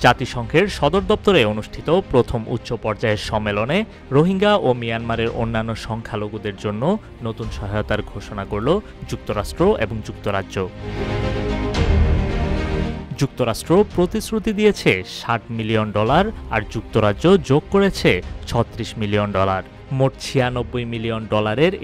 জাতিসংঘের সদর দপ্তরে অনুষ্ঠিত প্রথম উচ্চ পর্যায়ের সম্মেলনে রোহিঙ্গা ও মিয়ানমারের অন্যান্য সংখ্যালঘুদের জন্য নতুন সহায়তার ঘোষণা করল যুক্তরাষ্ট্র এবং যুক্তরাজ্য। যুক্তরাষ্ট্র প্রতিশ্রুতি দিয়েছে $60 মিলিয়ন আর যুক্তরাজ্য যোগ করেছে $36 মিলিয়ন। মোট $96 মিলিয়ন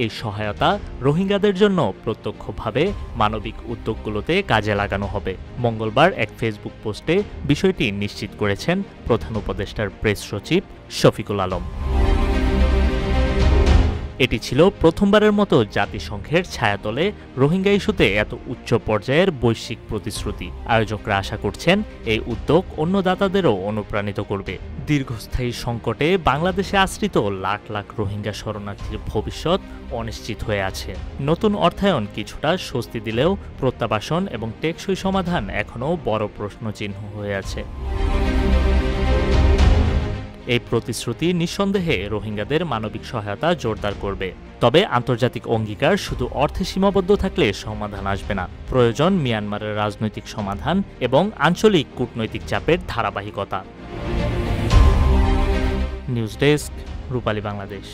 এই সহায়তা রোহিঙ্গাদের জন্য প্রত্যক্ষভাবে মানবিক উদ্যোগগুলোতে কাজে লাগানো হবে। মঙ্গলবার এক ফেসবুক পোস্টে বিষয়টি নিশ্চিত করেছেন প্রধান উপদেষ্টার প্রেস সচিব শফিকুল আলম। এটি ছিল প্রথমবারের মতো জাতিসংঘের ছায়াতলে রোহিঙ্গা ইস্যুতে এত উচ্চ পর্যায়ের বৈশ্বিক প্রতিশ্রুতি। আয়োজকরা আশা করছেন এই উদ্যোগ অন্য দাতাদেরও অনুপ্রাণিত করবে। দীর্ঘস্থায়ী সংকটে বাংলাদেশে আশ্রিত লাখ লাখ রোহিঙ্গা শরণার্থীর ভবিষ্যৎ অনিশ্চিত হয়ে আছে। নতুন অর্থায়ন কিছুটা স্বস্তি দিলেও প্রত্যাবাসন এবং টেকসই সমাধান এখনও বড় প্রশ্নচিহ্ন হয়ে আছে। এই প্রতিশ্রুতি নিঃসন্দেহে রোহিঙ্গাদের মানবিক সহায়তা জোরদার করবে। তবে আন্তর্জাতিক অঙ্গীকার শুধু অর্থে সীমাবদ্ধ থাকলে সমাধান আসবে না। প্রয়োজন মিয়ানমারের রাজনৈতিক সমাধান এবং আঞ্চলিক কূটনৈতিক চাপের ধারাবাহিকতা। নিউজ ডেস্ক, রূপালী বাংলাদেশ।